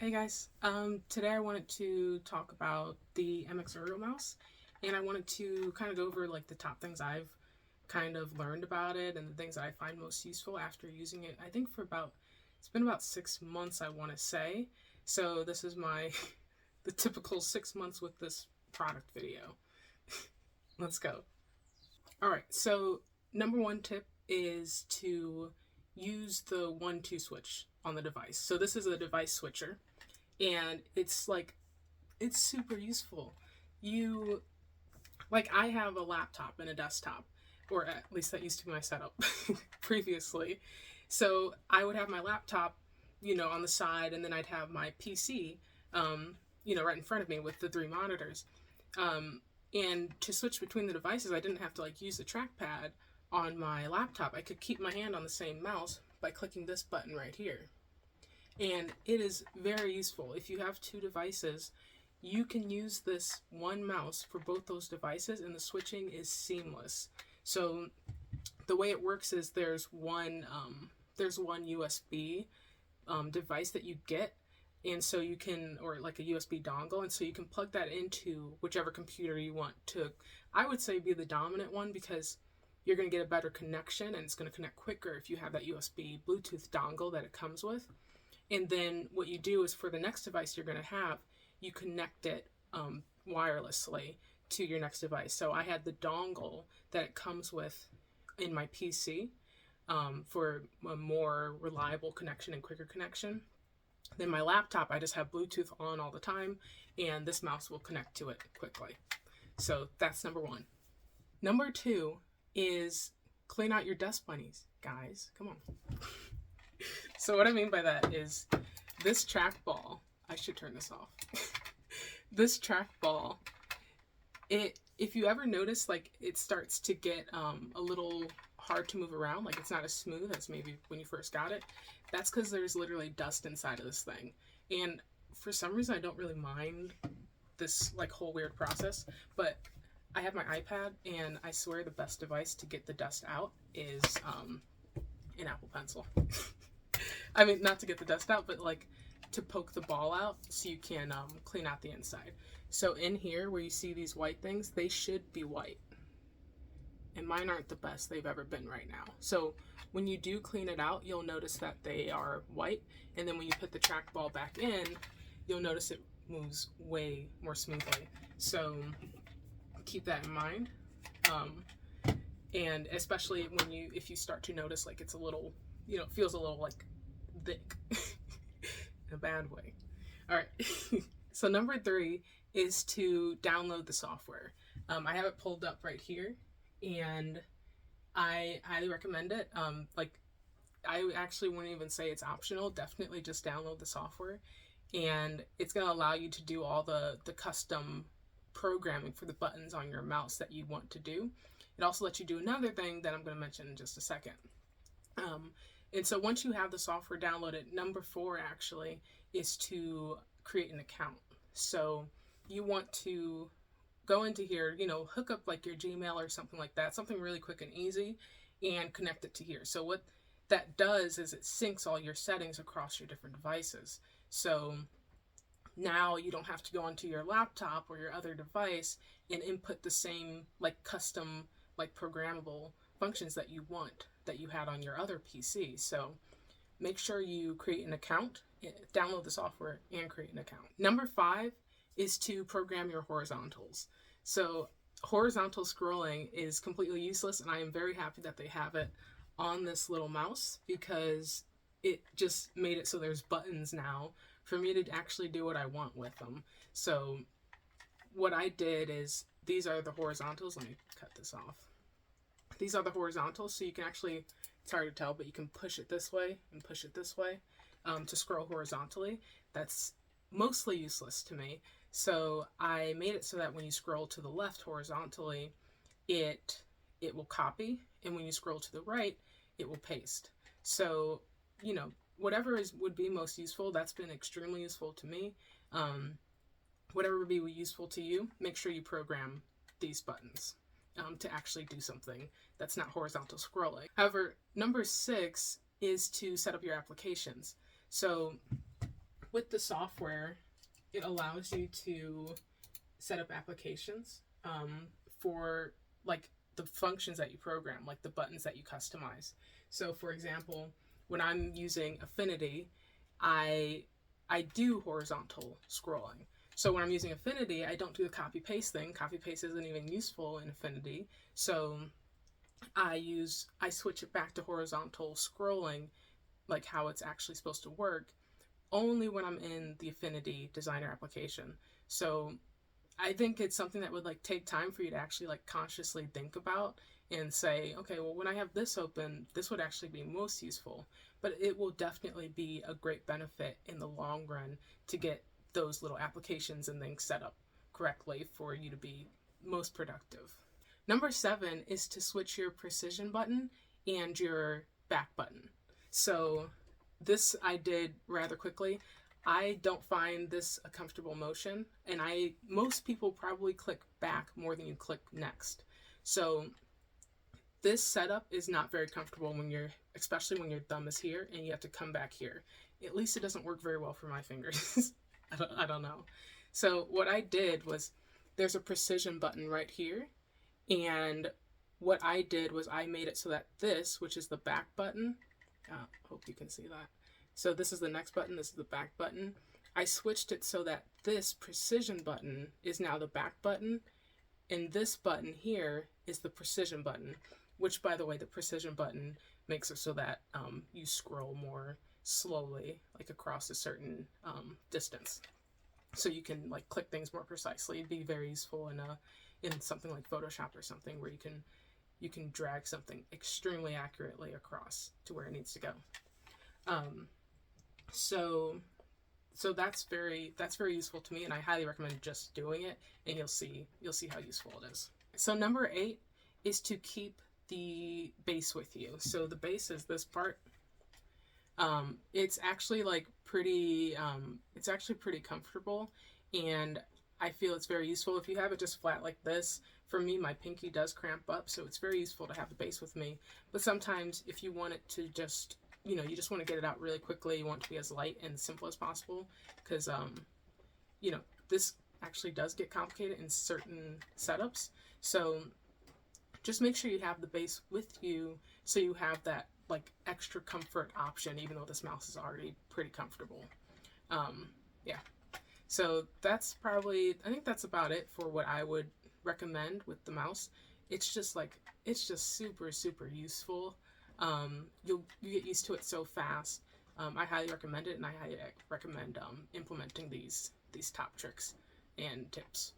Hey guys, today I wanted to talk about the MX Ergo mouse, and I wanted to kind of go over like the top things I've kind of learned about it and the things that I find most useful after using it. I think it's been about 6 months, I want to say. So this is my the typical 6 months with this product video. Let's go. All right, so number one tip is to use the 1-2 switch on the device. So this is a device switcher, and it's super useful. You I have a laptop and a desktop, or at least that used to be my setup previously. So I would have my laptop, on the side, and then I'd have my PC, right in front of me with the three monitors. And to switch between the devices, I didn't have to use the trackpad on my laptop. I could keep my hand on the same mouse by clicking this button right here. And it is very useful. If you have two devices, you can use this one mouse for both those devices, and the switching is seamless. So the way it works is there's one USB device that you get, and so you can, or like a USB dongle, and so you can plug that into whichever computer you want to, I would say, be the dominant one, because you're going to get a better connection and it's going to connect quicker if you have that USB Bluetooth dongle that it comes with. And then what you do is, for the next device you're going to have, you connect it wirelessly to your next device. So I had the dongle that it comes with in my PC for a more reliable connection and quicker connection. Then my laptop, I just have Bluetooth on all the time, and this mouse will connect to it quickly. So that's number one. Number two is clean out your dust bunnies, guys. Come on. So what I mean by that is this trackball. I should turn this off. This trackball, if you ever notice, it starts to get a little hard to move around, it's not as smooth as maybe when you first got it. That's because there's literally dust inside of this thing. And for some reason, I don't really mind this whole weird process, but I have my iPad, and I swear the best device to get the dust out is an Apple Pencil. I mean, not to get the dust out, but to poke the ball out so you can clean out the inside. So in here, where you see these white things, they should be white. And mine aren't the best they've ever been right now. So when you do clean it out, you'll notice that they are white. And then when you put the trackball back in, you'll notice it moves way more smoothly. So keep that in mind. And especially if you start to notice it's a little, it feels a little thick in a bad way. All right. So number three is to download the software. I have it pulled up right here, and I highly recommend it. I actually wouldn't even say it's optional. Definitely just download the software, and it's going to allow you to do all the custom programming for the buttons on your mouse that you want to do. It also lets you do another thing that I'm going to mention in just a second. And so once you have the software downloaded, number 4 actually is to create an account. So you want to go into here, hook up your Gmail or something like that, something really quick and easy, and connect it to here. So what that does is it syncs all your settings across your different devices. So now you don't have to go onto your laptop or your other device and input the same custom programmable functions that you want that you had on your other PC. So make sure you create an account, download the software, and create an account. Number 5 is to program your horizontals. So horizontal scrolling is completely useless, and I am very happy that they have it on this little mouse, because it just made it so there's buttons now for me to actually do what I want with them. So what I did is, these are the horizontals. Let me cut this off. These are the horizontals, so you can actually, it's hard to tell, but you can push it this way and push it this way to scroll horizontally. That's mostly useless to me. So I made it so that when you scroll to the left horizontally, it will copy, and when you scroll to the right, it will paste. So, whatever would be most useful, that's been extremely useful to me. Whatever would be useful to you, make sure you program these buttons to actually do something that's not horizontal scrolling. However, number 6 is to set up your applications. So with the software, it allows you to set up applications for like the functions that you program, like the buttons that you customize. So for example, when I'm using Affinity, I do horizontal scrolling. So when I'm using Affinity, I don't do the copy paste thing. Copy paste isn't even useful in Affinity. So I switch it back to horizontal scrolling, like how it's actually supposed to work, only when I'm in the Affinity designer application. So I think it's something that would like take time for you to actually like consciously think about and say, okay, well, when I have this open, this would actually be most useful. But it will definitely be a great benefit in the long run to get those little applications and things set up correctly for you to be most productive. Number 7 is to switch your precision button and your back button. So this I did rather quickly. I don't find this a comfortable motion, and most people probably click back more than you click next. So this setup is not very comfortable especially when your thumb is here and you have to come back here. At least it doesn't work very well for my fingers. I don't know. So what I did was, there's a precision button right here, and what I did was I made it so that this, which is the back button, hope you can see that. So this is the next button, this is the back button. I switched it so that this precision button is now the back button, and this button here is the precision button, which, by the way, the precision button makes it so that you scroll more slowly, like across a certain distance. So you can like click things more precisely. It'd be very useful in something like Photoshop or something, where you can drag something extremely accurately across to where it needs to go. So that's very useful to me, and I highly recommend just doing it, and you'll see how useful it is. So number 8 is to keep the base with you. So the base is this part. It's actually like pretty comfortable, and I feel it's very useful. If you have it just flat like this, for me, my pinky does cramp up, so it's very useful to have the base with me. But sometimes if you want it to just, you just want to get it out really quickly, you want it to be as light and simple as possible, because, this actually does get complicated in certain setups. So just make sure you have the base with you, so you have that like extra comfort option, even though this mouse is already pretty comfortable. Yeah. So I think that's about it for what I would recommend with the mouse. It's just super, super useful. You get used to it so fast. I highly recommend it, and I highly recommend implementing these top tricks and tips.